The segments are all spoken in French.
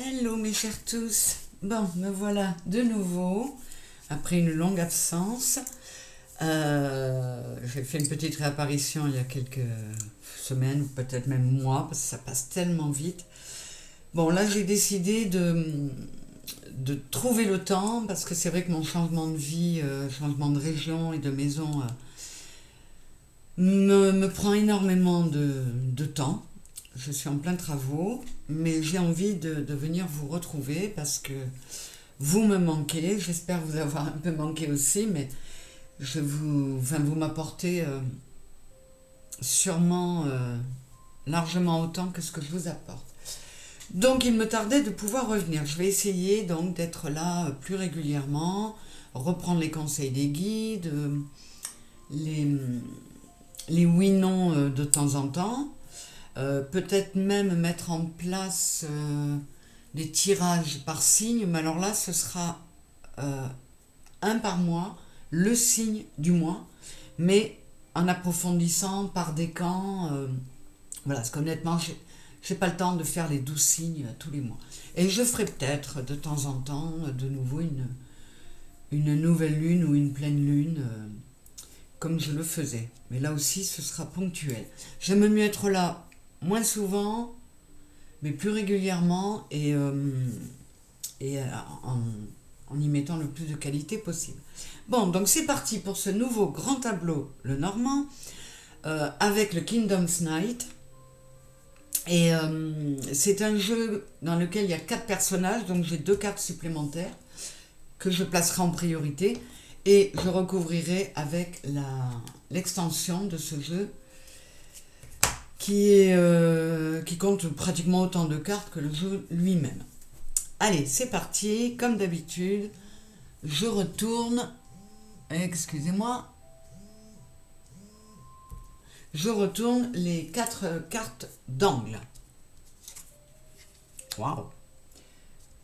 Hello mes chers tous, bon me voilà de nouveau après une longue absence. J'ai fait une petite réapparition il y a quelques semaines ou peut-être même mois parce que ça passe tellement vite. Bon là j'ai décidé de trouver le temps parce que c'est vrai que mon changement de vie, changement de région et de maison me prend énormément de temps. Je suis en plein travaux, mais j'ai envie de venir vous retrouver parce que vous me manquez. J'espère vous avoir un peu manqué aussi, mais vous m'apportez sûrement largement autant que ce que je vous apporte. Donc il me tardait de pouvoir revenir. Je vais essayer donc d'être là plus régulièrement, reprendre les conseils des guides, les, les oui-non de temps en temps. Peut-être même mettre en place des tirages par signe, mais alors là, ce sera un par mois, le signe du mois, mais en approfondissant par décan. Voilà, parce qu'honnêtement, j'ai pas le temps de faire les 12 signes tous les mois. Et je ferai peut-être de temps en temps de nouveau une nouvelle lune ou une pleine lune, comme je le faisais. Mais là aussi, ce sera ponctuel. J'aime mieux être là moins souvent, mais plus régulièrement et en y mettant le plus de qualité possible. Bon, donc c'est parti pour ce nouveau grand tableau, le Normand, avec le Kingdom's Night. Et c'est un jeu dans lequel il y a 4 personnages, donc j'ai 2 cartes supplémentaires que je placerai en priorité et je recouvrirai avec l'extension de ce jeu qui compte pratiquement autant de cartes que le jeu lui-même. Allez, c'est parti, comme d'habitude, je retourne, excusez-moi, je retourne les 4 cartes d'angle. Waouh!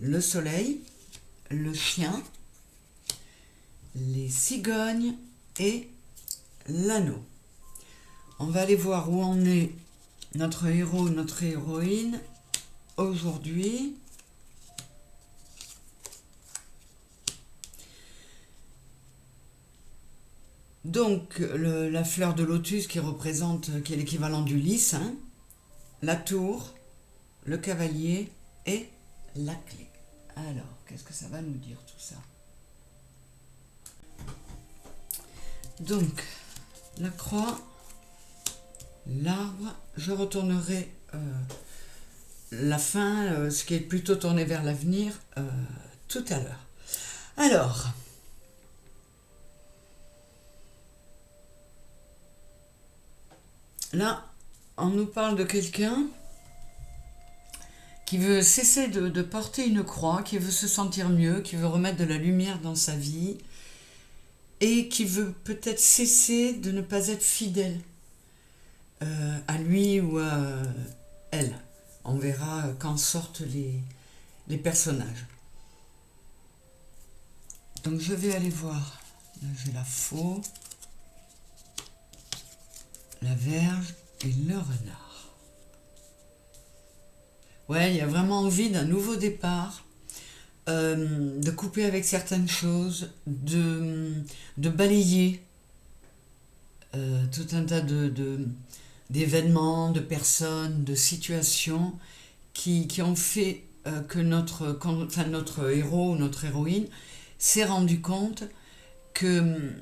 Le soleil, le chien, les cigognes et l'anneau. On va aller voir où en est notre héros, notre héroïne aujourd'hui. Donc la fleur de lotus qui est l'équivalent du lys, hein, la tour, le cavalier et la clé. Alors, qu'est-ce que ça va nous dire tout ça? Donc, la croix, l'arbre, je retournerai la fin, ce qui est plutôt tourné vers l'avenir, tout à l'heure. Alors, là, on nous parle de quelqu'un qui veut cesser de porter une croix, qui veut se sentir mieux, qui veut remettre de la lumière dans sa vie et qui veut peut-être cesser de ne pas être fidèle à lui ou à elle. On verra quand sortent les personnages. Donc je vais aller voir. Là j'ai la faux, la verge et le renard. Ouais, il y a vraiment envie d'un nouveau départ, de couper avec certaines choses, de balayer tout un tas d'événements, de personnes, de situations qui ont fait que notre héros ou notre héroïne s'est rendu compte que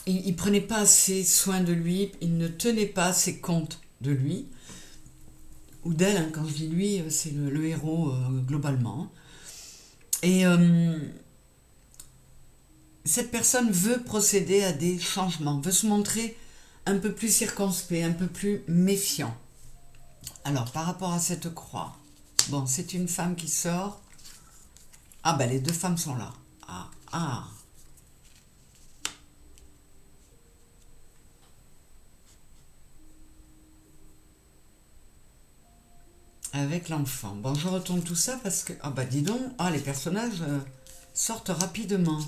il prenait pas assez soin de lui, il ne tenait pas assez compte de lui ou d'elle, hein, quand je dis lui, c'est le héros globalement. Et cette personne veut procéder à des changements, veut se montrer un peu plus circonspect, un peu plus méfiant. Alors, par rapport à cette croix, bon, c'est une femme qui sort. Ah ben, les 2 femmes sont là. Ah, ah. Avec l'enfant. Bon, je retourne tout ça parce que... Ah bah dis donc, les personnages sortent rapidement.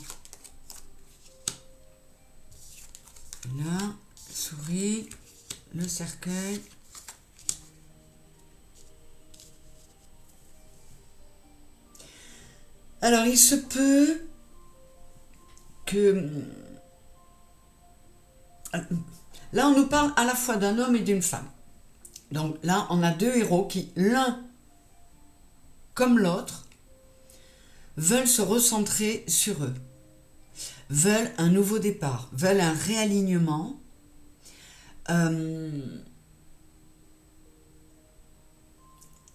Là, souris, le cercueil. Alors, il se peut que... Là, on nous parle à la fois d'un homme et d'une femme. Donc là, on a deux héros qui, l'un comme l'autre, veulent se recentrer sur eux, veulent un nouveau départ, veulent un réalignement.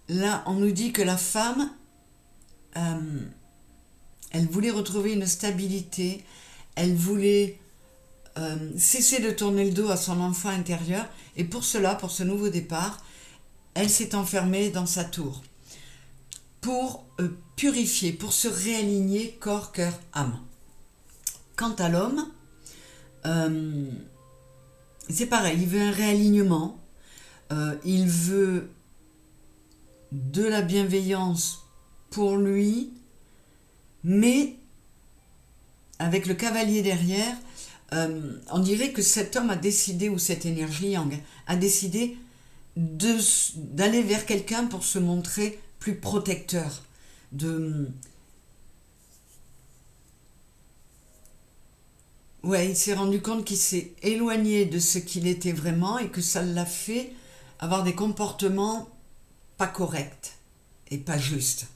Là, on nous dit que la femme, elle voulait retrouver une stabilité, elle voulait cesser de tourner le dos à son enfant intérieur, et pour cela, pour ce nouveau départ, elle s'est enfermée dans sa tour pour purifier, pour se réaligner corps, cœur, âme. Quant à l'homme, c'est pareil, il veut un réalignement, il veut de la bienveillance pour lui, mais avec le cavalier derrière, on dirait que cet homme a décidé, ou cette énergie yang, a décidé d'aller vers quelqu'un pour se montrer plus protecteur. Ouais, il s'est rendu compte qu'il s'est éloigné de ce qu'il était vraiment et que ça l'a fait avoir des comportements pas corrects et pas justes.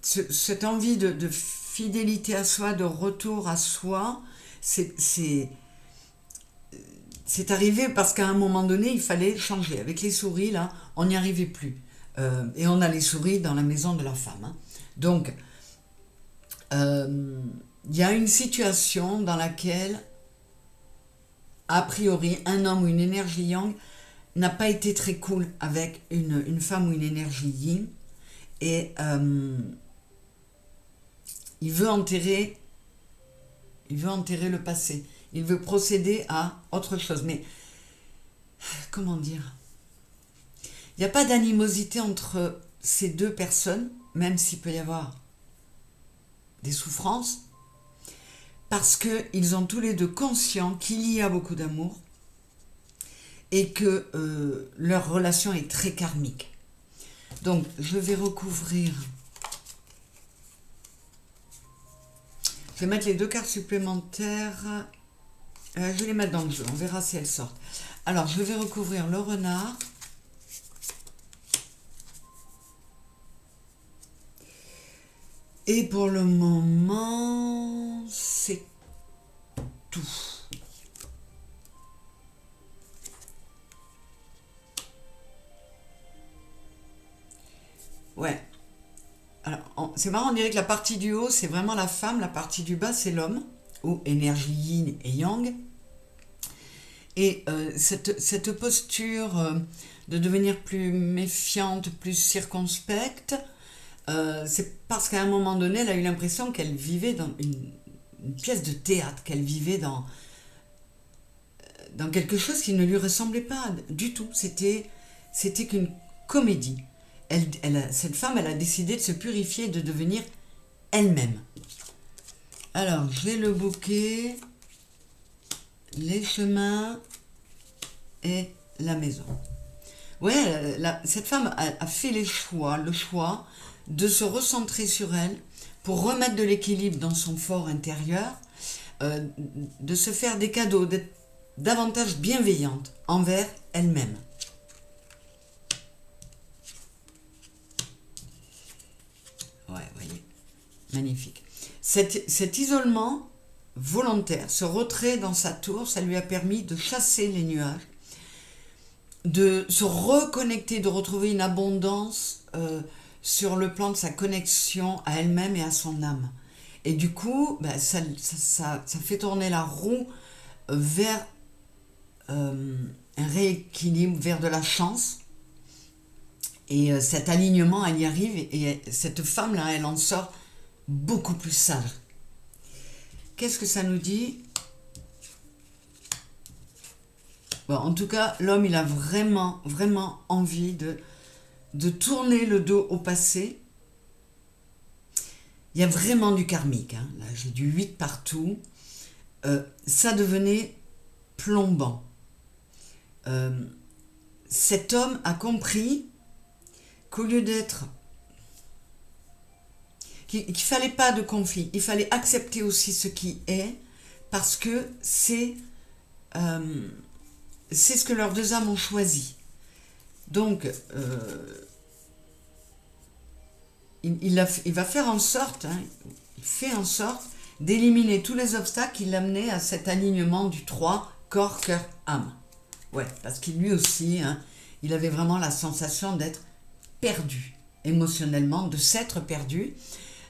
Cette envie de fidélité à soi, de retour à soi, c'est arrivé parce qu'à un moment donné, il fallait changer. Avec les souris, là, on n'y arrivait plus. Et on a les souris dans la maison de la femme. Hein. Donc, il y a une situation dans laquelle, a priori, un homme ou une énergie yang n'a pas été très cool avec une femme ou une énergie yin. Et il veut enterrer le passé. Il veut procéder à autre chose. Mais, comment dire? Il n'y a pas d'animosité entre ces deux personnes, même s'il peut y avoir des souffrances, parce qu'ils ont tous les deux conscients qu'il y a beaucoup d'amour et que leur relation est très karmique. Donc, je vais recouvrir... Je vais mettre les deux cartes supplémentaires. Je vais les mettre dans le jeu. On verra si elles sortent. Alors, je vais recouvrir le renard. Et pour le moment, c'est tout. Ouais. Alors, c'est marrant, on dirait que la partie du haut, c'est vraiment la femme, la partie du bas, c'est l'homme, ou énergie yin et yang. Et cette posture de devenir plus méfiante, plus circonspecte, c'est parce qu'à un moment donné, elle a eu l'impression qu'elle vivait dans une pièce de théâtre, qu'elle vivait dans quelque chose qui ne lui ressemblait pas du tout. C'était qu'une comédie. Cette femme, elle a décidé de se purifier et de devenir elle-même. Alors, j'ai le bouquet, les chemins et la maison. Ouais, cette femme a fait le choix de se recentrer sur elle pour remettre de l'équilibre dans son fort intérieur, de se faire des cadeaux, d'être davantage bienveillante envers elle-même. Ouais, voyez, magnifique. Cet isolement volontaire, ce retrait dans sa tour, ça lui a permis de chasser les nuages, de se reconnecter, de retrouver une abondance sur le plan de sa connexion à elle-même et à son âme. Et du coup, ça fait tourner la roue vers un rééquilibre, vers de la chance. Et cet alignement, elle y arrive, et cette femme-là, elle en sort beaucoup plus sage. Qu'est-ce que ça nous dit? Bon, en tout cas, l'homme, il a vraiment, vraiment envie de tourner le dos au passé. Il y a vraiment du karmique. Hein. Là, j'ai du 8 partout. Ça devenait plombant. Cet homme a compris qu'au lieu d'être qu'il fallait pas de conflit. Il fallait accepter aussi ce qui est, parce que c'est ce que leurs deux âmes ont choisi. Donc, il va faire en sorte, hein, il fait en sorte d'éliminer tous les obstacles qui l'amenaient à cet alignement du 3, corps, cœur, âme. Ouais, parce qu'il lui aussi, hein, il avait vraiment la sensation d'être perdu émotionnellement, de s'être perdu.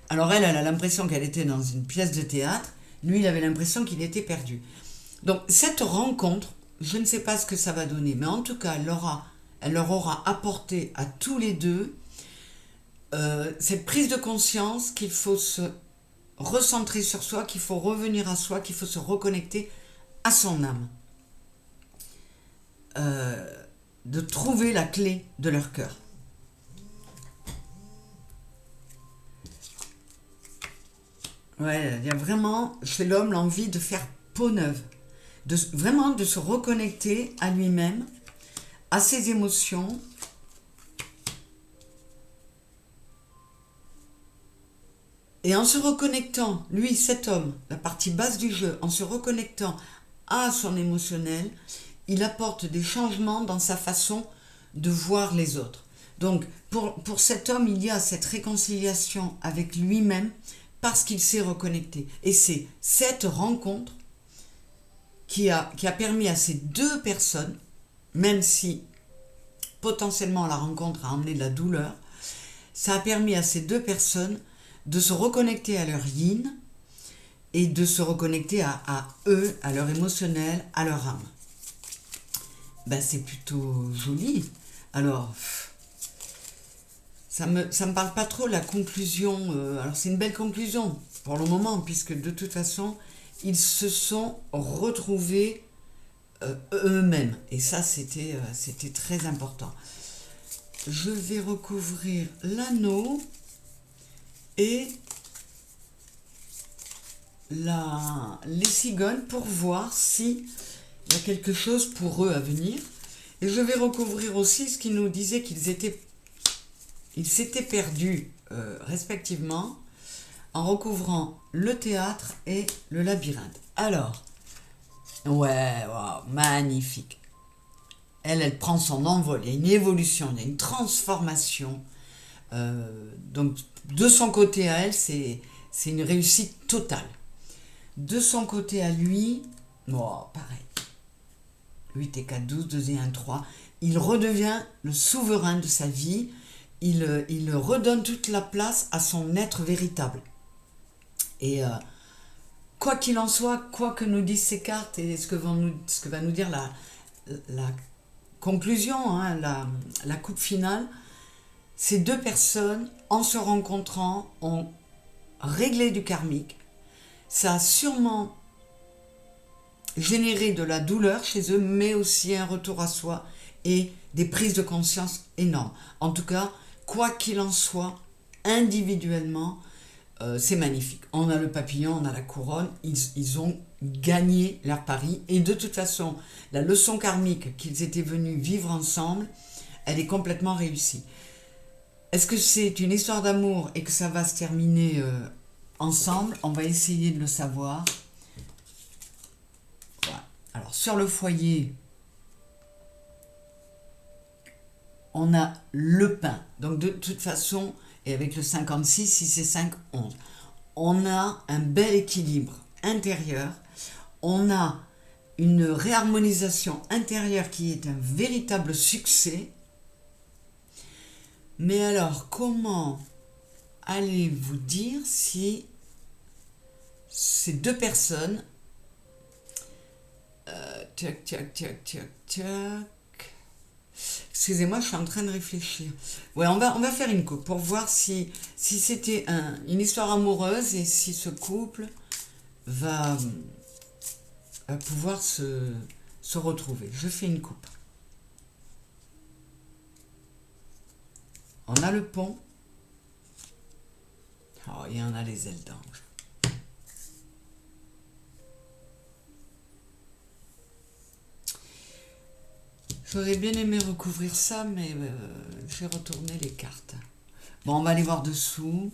Alors elle a l'impression qu'elle était dans une pièce de théâtre, lui il avait l'impression qu'il était perdu. Donc cette rencontre, je ne sais pas ce que ça va donner, mais en tout cas elle leur aura apporté à tous les deux cette prise de conscience qu'il faut se recentrer sur soi, qu'il faut revenir à soi, qu'il faut se reconnecter à son âme. De trouver la clé de leur cœur. Ouais, il y a vraiment chez l'homme l'envie de faire peau neuve, vraiment de se reconnecter à lui-même, à ses émotions. Et en se reconnectant, lui, cet homme, la partie basse du jeu, en se reconnectant à son émotionnel, il apporte des changements dans sa façon de voir les autres. Donc, pour cet homme, il y a cette réconciliation avec lui-même parce qu'il s'est reconnecté. Et c'est cette rencontre qui a permis à ces deux personnes, même si potentiellement la rencontre a emmené de la douleur, ça a permis à ces deux personnes de se reconnecter à leur yin et de se reconnecter à eux, à leur émotionnel, à leur âme. Ben, c'est plutôt joli. Alors, ça me parle pas trop la conclusion. Alors, c'est une belle conclusion pour le moment, puisque de toute façon, ils se sont retrouvés eux-mêmes. Et ça, c'était très important. Je vais recouvrir l'anneau et les cigognes pour voir si il y a quelque chose pour eux à venir. Et je vais recouvrir aussi ce qui nous disait qu'ils s'étaient perdus respectivement en recouvrant le théâtre et le labyrinthe. Alors, ouais, wow, magnifique. Elle prend son envol, il y a une évolution, il y a une transformation. Donc, de son côté à elle, c'est une réussite totale. De son côté à lui, pareil. 8 et 4, 12, 2 et 1, 3. Il redevient le souverain de sa vie. Il redonne toute la place à son être véritable. Et quoi qu'il en soit, quoi que nous disent ces cartes et ce que va nous dire la conclusion, hein, la coupe finale, ces deux personnes, en se rencontrant, ont réglé du karmique. Ça a sûrement générer de la douleur chez eux, mais aussi un retour à soi et des prises de conscience énormes. En tout cas, quoi qu'il en soit, individuellement, c'est magnifique. On a le papillon, on a la couronne, ils ont gagné leur pari. Et de toute façon, la leçon karmique qu'ils étaient venus vivre ensemble, elle est complètement réussie. Est-ce que c'est une histoire d'amour et que ça va se terminer ensemble? On va essayer de le savoir. Alors, sur le foyer, on a le pain. Donc, de toute façon, et avec le 56, 6 et 5, 11, on a un bel équilibre intérieur. On a une réharmonisation intérieure qui est un véritable succès. Mais alors, comment allez-vous dire si ces deux personnes... Excusez-moi, je suis en train de réfléchir. Ouais, on va faire une coupe pour voir si c'était une histoire amoureuse et si ce couple va pouvoir se retrouver. Je fais une coupe. On a le pont. Oh, il y en a les ailes d'ange. J'aurais bien aimé recouvrir ça, mais j'ai retourné les cartes. Bon, on va aller voir dessous.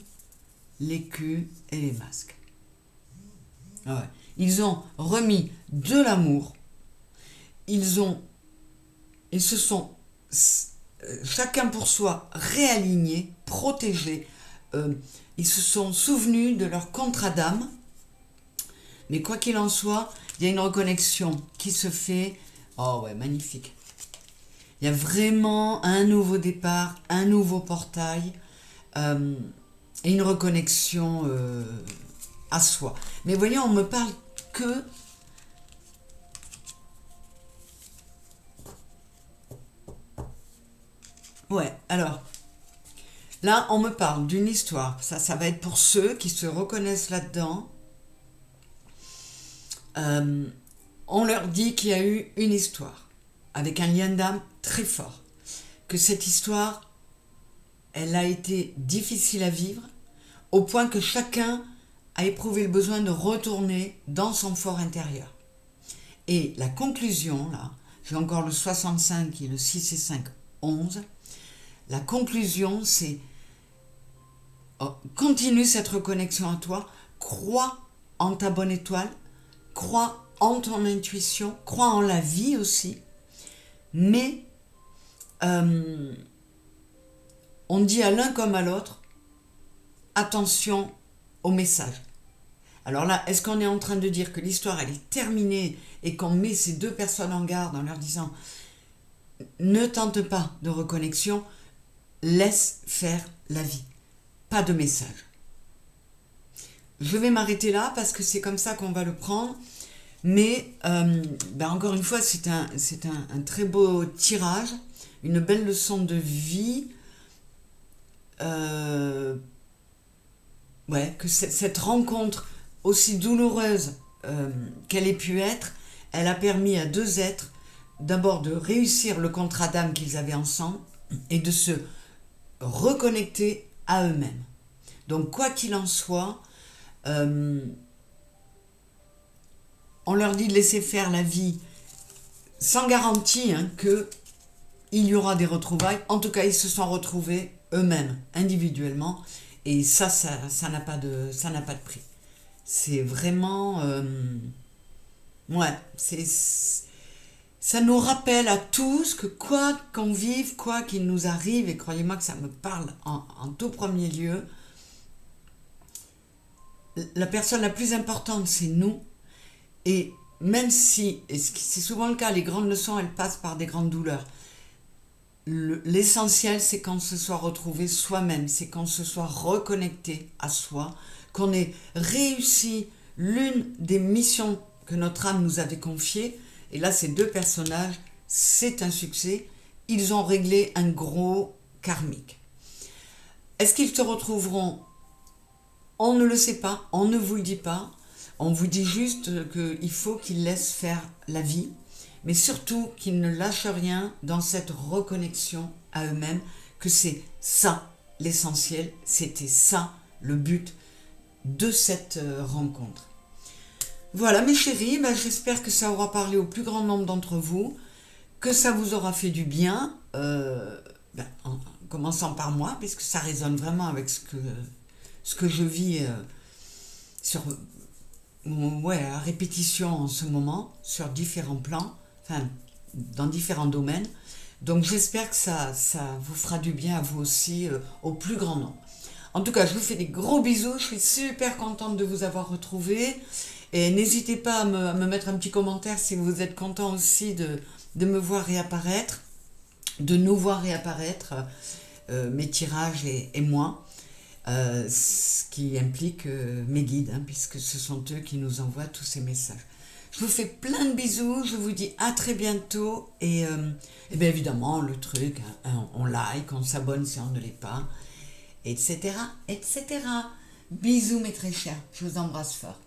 l'écu et les masques. Ah ouais. Ils ont remis de l'amour, ils se sont chacun pour soi réalignés, protégés, ils se sont souvenus de leur contrat d'âme, mais quoi qu'il en soit, il y a une reconnexion qui se fait. Oh ouais, magnifique. Il y a vraiment un nouveau départ, un nouveau portail, et une reconnexion à soi. Mais voyez, on me parle que... Ouais, alors, là, on me parle d'une histoire. Ça va être pour ceux qui se reconnaissent là-dedans. On leur dit qu'il y a eu une histoire, avec un lien d'âme très fort. Que cette histoire, elle a été difficile à vivre, au point que chacun a éprouvé le besoin de retourner dans son fort intérieur. Et la conclusion, là, j'ai encore le 65 et le 6 et 5, 11. La conclusion, c'est continue cette reconnexion à toi, crois en ta bonne étoile, crois en ton intuition, crois en la vie aussi, mais on dit à l'un comme à l'autre, attention au message. Alors là, est-ce qu'on est en train de dire que l'histoire elle est terminée et qu'on met ces deux personnes en garde en leur disant ne tente pas de reconnexion, laisse faire la vie, pas de message. Je vais m'arrêter là parce que c'est comme ça qu'on va le prendre, mais encore une fois c'est un très beau tirage, une belle leçon de vie. Que cette rencontre aussi douloureuse qu'elle ait pu être, elle a permis à deux êtres d'abord de réussir le contrat d'âme qu'ils avaient ensemble et de se reconnecter à eux-mêmes. Donc quoi qu'il en soit, on leur dit de laisser faire la vie sans garantie qu'il y aura des retrouvailles. En tout cas, ils se sont retrouvés eux-mêmes, individuellement, et ça n'a pas de prix. C'est vraiment... ça nous rappelle à tous que quoi qu'on vive, quoi qu'il nous arrive, et croyez-moi que ça me parle en tout premier lieu, la personne la plus importante, c'est nous, et même si, et c'est souvent le cas, les grandes leçons, elles passent par des grandes douleurs. L'essentiel, c'est qu'on se soit retrouvé soi-même, c'est qu'on se soit reconnecté à soi, qu'on ait réussi l'une des missions que notre âme nous avait confiées. Et là, ces deux personnages, c'est un succès. Ils ont réglé un gros karmique. Est-ce qu'ils se retrouveront? On ne le sait pas, on ne vous le dit pas. On vous dit juste qu'il faut qu'ils laissent faire la vie, mais surtout qu'ils ne lâchent rien dans cette reconnexion à eux-mêmes, que c'est ça l'essentiel, c'était ça le but de cette rencontre. Voilà mes chéris, j'espère que ça aura parlé au plus grand nombre d'entre vous, que ça vous aura fait du bien, en commençant par moi, puisque ça résonne vraiment avec ce que je vis à répétition en ce moment, sur différents plans, dans différents domaines. Donc j'espère que ça vous fera du bien à vous aussi, au plus grand nombre. En tout cas, je vous fais des gros bisous, je suis super contente de vous avoir retrouvé. Et n'hésitez pas à me mettre un petit commentaire si vous êtes content aussi de me voir réapparaître, de nous voir réapparaître, mes tirages et moi, ce qui implique mes guides, puisque ce sont eux qui nous envoient tous ces messages. Je vous fais plein de bisous, je vous dis à très bientôt, et bien évidemment, le truc, on like, on s'abonne si on ne l'est pas, etc., etc. Bisous mes très chers, je vous embrasse fort.